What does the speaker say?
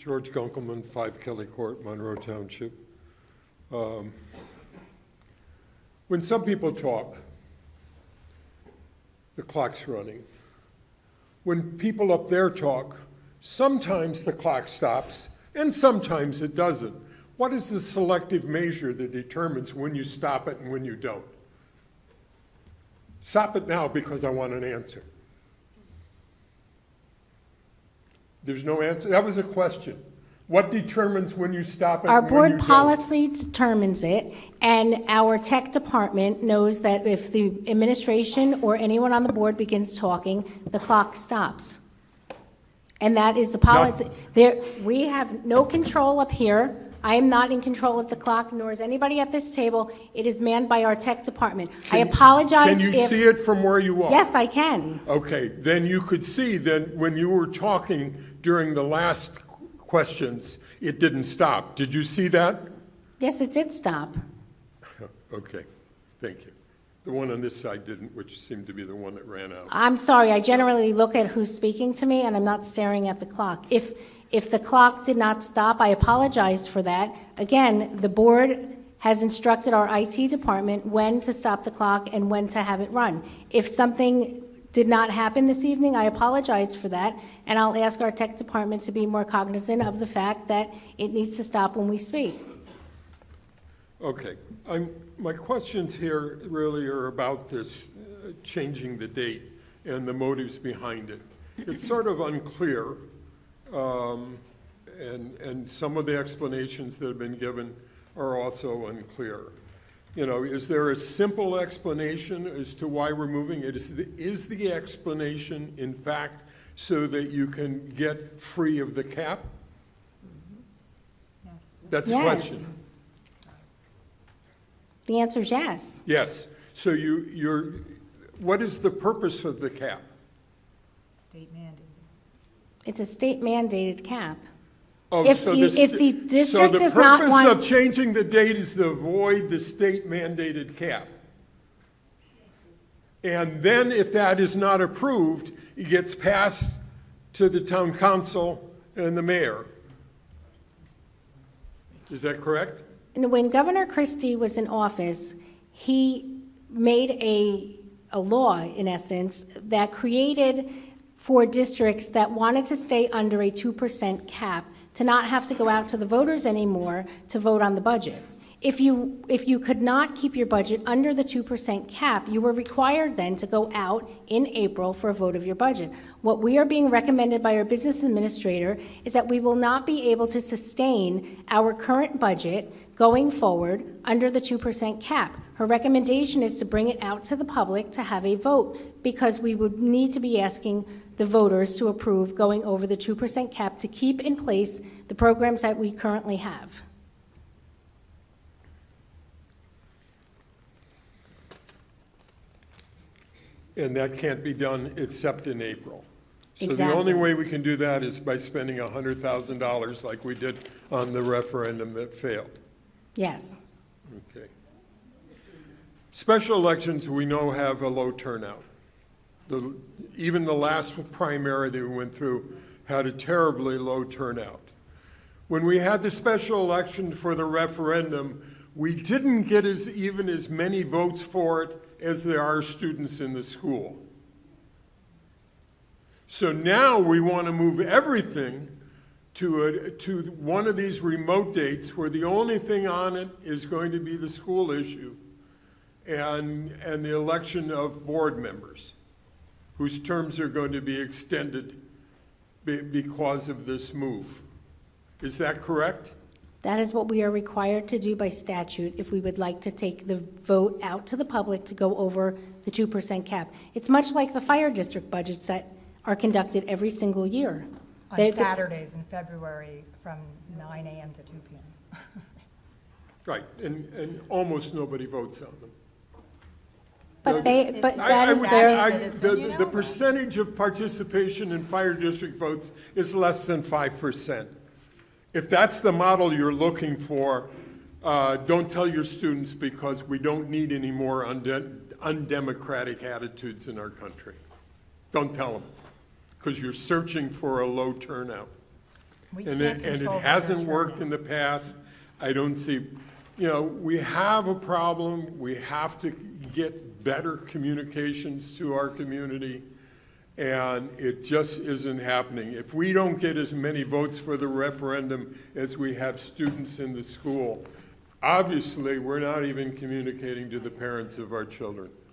George Gunkelman, 5 Kelly Court, Monroe Township. When some people talk, the clock's running. When people up there talk, sometimes the clock stops and sometimes it doesn't. What is the selective measure that determines when you stop it and when you don't? Stop it now because I want an answer. There's no answer? That was a question. What determines when you stop it Our and when you board don't? policy determines it, and our tech department knows that if the administration or anyone on the board begins talking, the clock stops. And that is the policy. We have no control up here. I am not in control of the clock, nor is anybody at this table. It is manned by our tech department. I apologize if... Can you see it from where you are? Yes, I can. Okay, then you could see that when you were talking during the last questions, it didn't stop. Did you see that? Yes, it did stop. Okay, thank you. The one on this side didn't, which seemed to be the one that ran out. I'm sorry, I generally look at who's speaking to me, and I'm not staring at the clock. If the clock did not stop, I apologize for that. Again, the board has instructed our IT department when to stop the clock and when to have it run. If something did not happen this evening, I apologize for that, and I'll ask our tech department to be more cognizant of the fact that it needs to stop when we speak. Okay, my questions here really are about this changing the date and the motives behind it. It's sort of unclear, and some of the explanations that have been given are also unclear. You know, is there a simple explanation as to why we're moving it? Is the explanation, in fact, so that you can get free of the cap? Yes. That's the Yes. question. The answer is yes. Yes. So what is the purpose of the cap? State mandated. It's a state-mandated cap. Oh, If so the district does not So the want- purpose of changing the date is to avoid the state-mandated cap. And then if that is not approved, it gets passed to the town council and the mayor. Is that correct? And when Governor Christie was in office, he made a law, in essence, that created for districts that wanted to stay under a 2% cap to not have to go out to the voters anymore to vote on the budget. If you could not keep your budget under the 2% cap, you were required then to go out in April for a vote of your budget. What we are being recommended by our business administrator is that we will not be able to sustain our current budget going forward under the 2% cap. Her recommendation is to bring it out to the public to have a vote, because we would need to be asking the voters to approve going over the 2% cap to keep in place the programs that we currently have. And that can't be done except in April. So the Exactly. only way we can do that is by spending $100,000 like we did on the referendum that failed. Yes. Okay. Special elections, we know, have a low turnout. Even the last primary that we went through had a terribly low turnout. When we had the special election for the referendum, we didn't get even as many votes for it as there are students in the school. So now we want to move everything to one of these remote dates where the only thing on it is going to be the school issue and the election of board members whose terms are going to be extended because of this move. Is that correct? That is what we are required to do by statute if we would like to take the vote out to the public to go over the 2% cap. It's much like the fire district budgets that are conducted every single year. On Saturdays in February from 9 a.m. to 2 p.m. Right, and almost nobody votes on them. But that is their... The percentage of participation in fire district votes is less than 5%. If that's the model you're looking for, don't tell your students, because we don't need any more undemocratic attitudes in our country. Don't tell them, because you're searching for a low turnout. We And can't it control voter hasn't worked turnout. in the past. I don't see, you know, we have a problem. We have to get better communications to our community, and it just isn't happening. If we don't get as many votes for the referendum as we have students in the school, obviously, we're not even communicating to the parents of our children.